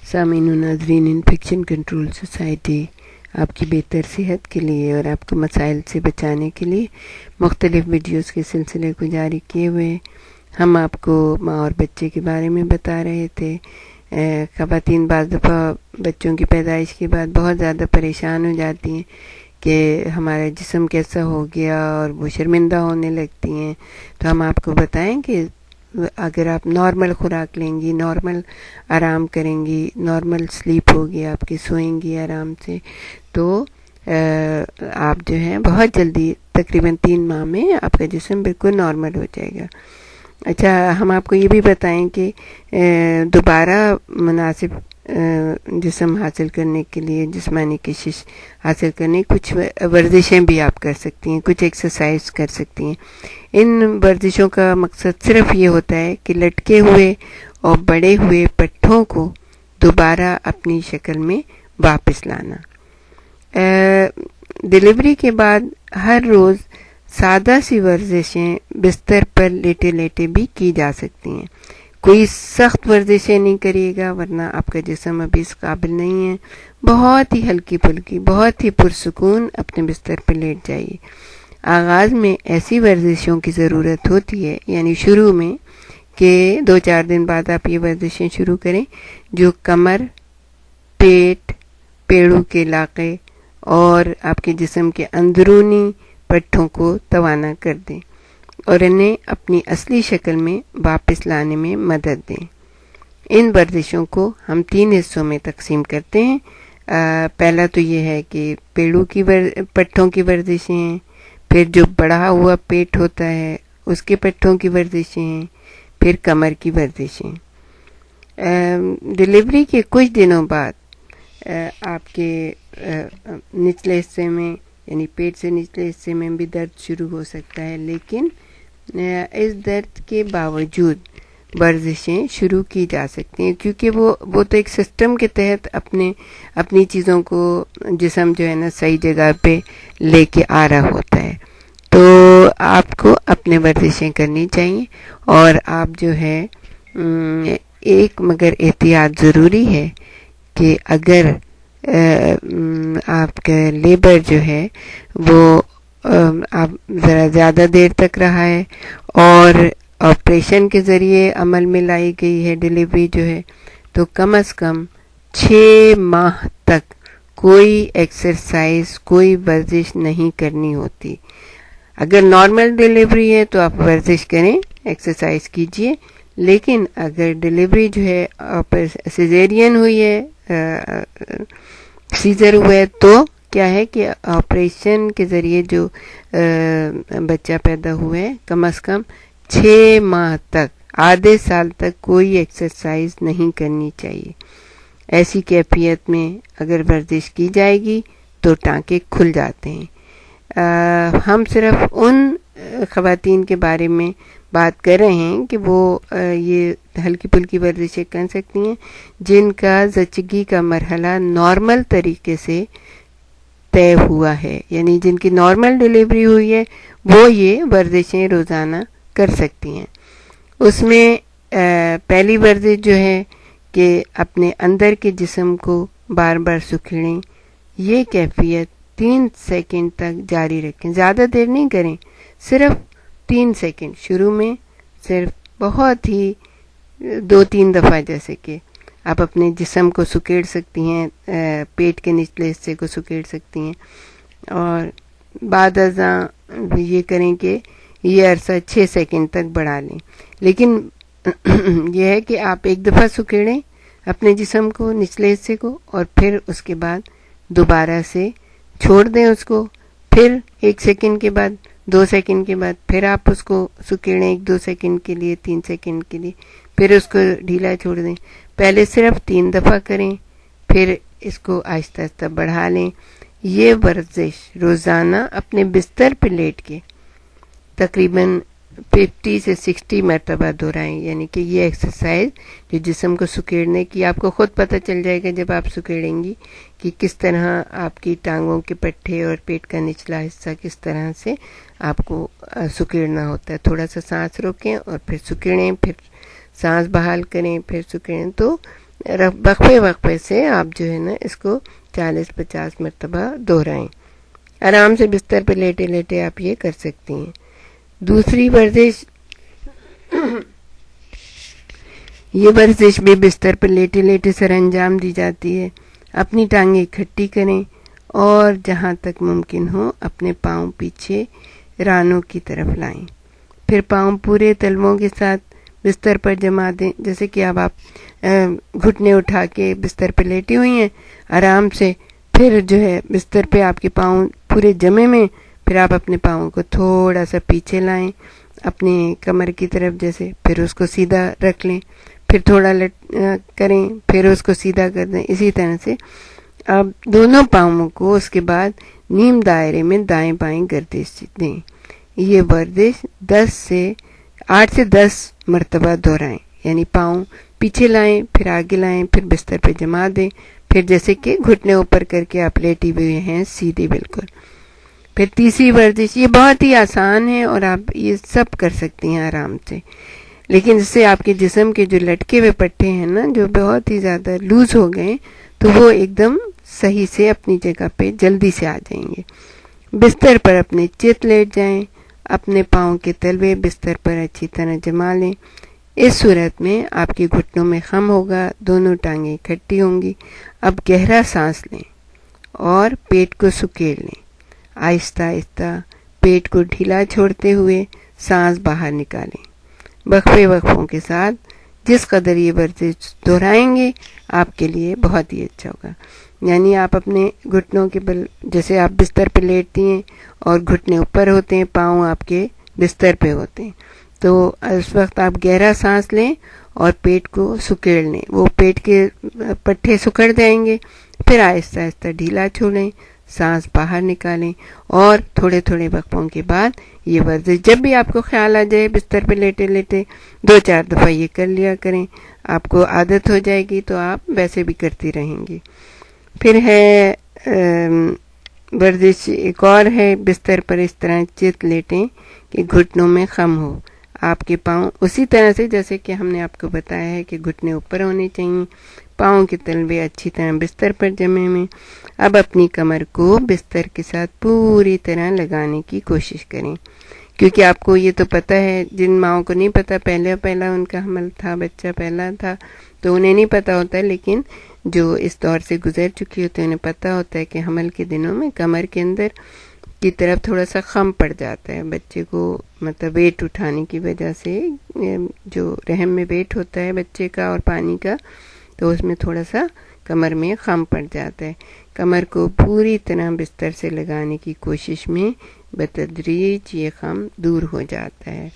سامعین و ناظرین، انفیکشن کنٹرول سوسائٹی آپ کی بہتر صحت کے لیے اور آپ کو مسائل سے بچانے کے لیے مختلف ویڈیوز کے سلسلے کو جاری کیے ہوئے ہم آپ کو ماں اور بچے کے بارے میں بتا رہے تھے۔ خواتین بعض دفعہ بچوں کی پیدائش کے بعد بہت زیادہ پریشان ہو جاتی ہیں کہ ہمارا جسم کیسا ہو گیا اور وہ شرمندہ ہونے لگتی ہیں، تو ہم آپ کو بتائیں کہ اگر آپ نارمل خوراک لیں گی، نارمل آرام کریں گی، نارمل سلیپ ہوگی، آپ کی سوئیں گی آرام سے، تو آپ جو ہیں بہت جلدی تقریباً 3 ماہ میں آپ کا جسم بالکل نارمل ہو جائے گا۔ اچھا، ہم آپ کو یہ بھی بتائیں کہ دوبارہ مناسب جسم حاصل کرنے کے لیے، جسمانی کشش حاصل کرنے کچھ ورزشیں بھی آپ کر سکتی ہیں، کچھ ایکسرسائز کر سکتی ہیں۔ ان ورزشوں کا مقصد صرف یہ ہوتا ہے کہ لٹکے ہوئے اور بڑے ہوئے پٹھوں کو دوبارہ اپنی شکل میں واپس لانا۔ ڈلیوری کے بعد ہر روز سادہ سی ورزشیں بستر پر لیٹے لیٹے بھی کی جا سکتی ہیں۔ کوئی سخت ورزشیں نہیں کریے گا ورنہ آپ کا جسم ابھی اس قابل نہیں ہے۔ بہت ہی ہلکی پھلکی، بہت ہی پرسکون اپنے بستر پر لیٹ جائیے۔ آغاز میں ایسی ورزشوں کی ضرورت ہوتی ہے، یعنی شروع میں، کہ 2-4 دن بعد آپ یہ ورزشیں شروع کریں جو کمر، پیٹ، پیڑوں کے علاقے اور آپ کے جسم کے اندرونی پٹھوں کو توانا کر دیں اور انہیں اپنی اصلی شکل میں واپس لانے میں مدد دیں۔ ان ورزشوں کو ہم 3 حصوں میں تقسیم کرتے ہیں۔ پہلا تو یہ ہے کہ پیڑوں کی پٹھوں کی ورزشیں ہیں، پھر جو بڑھا ہوا پیٹ ہوتا ہے اس کے پٹھوں کی ورزشیں ہیں، پھر کمر کی ورزشیں۔ ڈلیوری کے کچھ دنوں بعد آپ کے نچلے حصے میں، یعنی پیٹ سے نچلے حصے میں بھی درد شروع ہو سکتا ہے، لیکن اس درد کے باوجود ورزشیں شروع کی جا سکتی ہیں، کیونکہ وہ تو ایک سسٹم کے تحت اپنی چیزوں کو جسم جو ہے نا صحیح جگہ پہ لے کے آ رہا ہوتا ہے۔ تو آپ کو اپنے ورزشیں کرنی چاہیے، اور آپ جو ہے ایک مگر احتیاط ضروری ہے کہ اگر آپ کا لیبر جو ہے وہ آپ ذرا زیادہ دیر تک رہا ہے اور آپریشن کے ذریعے عمل میں لائی گئی ہے ڈلیوری جو ہے، تو کم از کم 6 ماہ تک کوئی ایکسرسائز، کوئی ورزش نہیں کرنی ہوتی۔ اگر نارمل ڈلیوری ہے تو آپ ورزش کریں، ایکسرسائز کیجئے، لیکن اگر ڈلیوری جو ہے سیزیرین ہوئی ہے، سیزر ہوا ہے، تو کیا ہے کہ آپریشن کے ذریعے جو بچہ پیدا ہوا ہے، کم از کم 6 ماہ تک، آدھے سال تک کوئی ایکسرسائز نہیں کرنی چاہیے۔ ایسی کیفیت میں اگر ورزش کی جائے گی تو ٹانکے کھل جاتے ہیں۔ ہم صرف ان خواتین کے بارے میں بات کر رہے ہیں کہ وہ یہ ہلکی پھلکی ورزشیں کر سکتی ہیں جن کا زچگی کا مرحلہ نارمل طریقے سے طے ہوا ہے، یعنی جن کی نارمل ڈلیوری ہوئی ہے وہ یہ ورزشیں روزانہ کر سکتی ہیں۔ اس میں پہلی ورزش جو ہے کہ اپنے اندر کے جسم کو بار بار سکھیڑیں۔ یہ کیفیت 3 سیکنڈ تک جاری رکھیں، زیادہ دیر نہیں کریں، صرف 3 سیکنڈ شروع میں، صرف بہت ہی 2-3 دفعہ، جیسے کہ آپ اپنے جسم کو سکیڑ سکتی ہیں، پیٹ کے نچلے حصے کو سکیڑ سکتی ہیں، اور بعد ازاں یہ کریں کہ یہ عرصہ 6 سیکنڈ تک بڑھا لیں۔ لیکن یہ ہے کہ آپ ایک دفعہ سکیڑیں اپنے جسم کو، نچلے حصے کو، اور پھر اس کے بعد دوبارہ سے چھوڑ دیں اس کو، پھر 1 سیکنڈ کے بعد، 2 سیکنڈ کے بعد پھر آپ اس کو سکیڑیں 1-2 سیکنڈ کے لیے، 3 سیکنڈ کے لیے، پھر اس کو ڈھیلا چھوڑ دیں۔ پہلے صرف 3 دفعہ کریں، پھر اس کو آہستہ آہستہ بڑھا لیں۔ یہ ورزش روزانہ اپنے بستر پہ لیٹ کے تقریباً 50 سے 60 مرتبہ دہرائیں، یعنی کہ یہ ایکسرسائز جو جسم کو سکیڑنے کی، آپ کو خود پتہ چل جائے گا جب آپ سکیڑیں گی کہ کس طرح آپ کی ٹانگوں کے پٹھے اور پیٹ کا نچلا حصہ کس طرح سے آپ کو سکیڑنا ہوتا ہے۔ تھوڑا سا سانس روکیں اور پھر سکیڑیں، پھر سانس بحال کریں، پھر سکیڑیں، تو وقفے وقفے سے آپ جو ہے نا اس کو 40-50 مرتبہ دہرائیں. آرام سے بستر پہ لیٹے لیٹے آپ یہ کر سکتی ہیں. دوسری ورزش، یہ ورزش بھی بستر پر لیٹے لیٹے سر انجام دی جاتی ہے. اپنی ٹانگیں اکٹھی کریں اور جہاں تک ممکن ہو اپنے پاؤں پیچھے رانوں کی طرف لائیں. پھر پاؤں پورے تلووں کے ساتھ بستر پر جما دیں. جیسے کہ اب آپ گھٹنے اٹھا کے بستر پہ لیٹی ہوئی ہیں آرام سے، پھر جو ہے بستر پہ آپ کے پاؤں پورے جمے میں، پھر آپ اپنے پاؤں کو تھوڑا سا پیچھے لائیں اپنے کمر کی طرف جیسے، پھر اس کو سیدھا رکھ لیں، پھر تھوڑا کریں، پھر اس کو سیدھا کر دیں. اسی طرح سے آپ دونوں پاؤں کو اس کے بعد نیم دائرے میں دائیں بائیں گردش دیں. یہ ورزش 8 سے 10 مرتبہ دہرائیں. یعنی پاؤں پیچھے لائیں، پھر آگے لائیں، پھر بستر پہ جما دیں، پھر جیسے کہ گھٹنے اوپر کر کے آپ لیٹی ہوئے ہیں سیدھے بالکل. پھر تیسری ورزش، یہ بہت ہی آسان ہے اور آپ یہ سب کر سکتی ہیں آرام سے، لیکن اس سے آپ کے جسم کے جو لٹکے ہوئے پٹھے ہیں نا، جو بہت ہی زیادہ لوز ہو گئے، تو وہ ایک دم صحیح سے اپنی جگہ پہ جلدی سے آ جائیں گے. بستر پر اپنے چت لیٹ جائیں، اپنے پاؤں کے تلوے بستر پر اچھی طرح جما لیں. اس صورت میں آپ کے گھٹنوں میں خم ہوگا، دونوں ٹانگیں اکٹھی ہوں گی. اب گہرا سانس لیں اور پیٹ کو سکیڑ لیں. آہستہ آہستہ پیٹ کو ڈھیلا چھوڑتے ہوئے سانس باہر نکالیں. وقفے وقفوں کے ساتھ جس قدر یہ ورزش دہرائیں گے آپ کے لیے بہت ہی اچھا ہوگا. یعنی آپ اپنے گھٹنوں کے بل، جیسے آپ بستر پہ لیٹتی ہیں اور گھٹنے اوپر ہوتے ہیں، پاؤں آپ کے بستر پہ ہوتے ہیں، تو اس وقت آپ گہرا سانس لیں اور پیٹ کو سکیڑ لیں. وہ پیٹ کے پٹھے سکڑ جائیں گے. پھر آہستہ آہستہ ڈھیلا چھوڑیں، سانس باہر نکالیں اور تھوڑے تھوڑے وقفوں کے بعد یہ ورزش جب بھی آپ کو خیال آ جائے بستر پہ لیٹے لیٹے 2-4 دفعہ یہ کر لیا کریں. آپ کو عادت ہو جائے گی تو آپ ویسے بھی کرتی رہیں گی. پھر ہے ورزش ایک اور ہے، بستر پر اس طرح چت لیٹیں کہ گھٹنوں میں خم ہو. آپ کے پاؤں اسی طرح سے جیسے کہ ہم نے آپ کو بتایا ہے کہ گھٹنے اوپر ہونے چاہیے، پاؤں کے تلوے اچھی طرح بستر پر جمے میں. اب اپنی کمر کو بستر کے ساتھ پوری طرح لگانے کی کوشش کریں، کیونکہ آپ کو یہ تو پتہ ہے، جن ماؤں کو نہیں پتہ، پہلا ان کا حمل تھا، بچہ پہلا تھا، تو انہیں نہیں پتہ ہوتا، لیکن جو اس دور سے گزر چکی ہوتی ہیں انہیں پتہ ہوتا ہے کہ حمل کے دنوں میں کمر کے اندر کی طرف تھوڑا سا خم پڑ جاتا ہے بچے کو، مطلب ویٹ اٹھانے کی وجہ سے جو رحم میں ویٹ ہوتا ہے بچے کا اور پانی کا، تو اس میں تھوڑا سا کمر میں خم پڑ جاتا ہے. کمر کو پوری طرح بستر سے لگانے کی کوشش میں بتدریج یہ خم دور ہو جاتا ہے.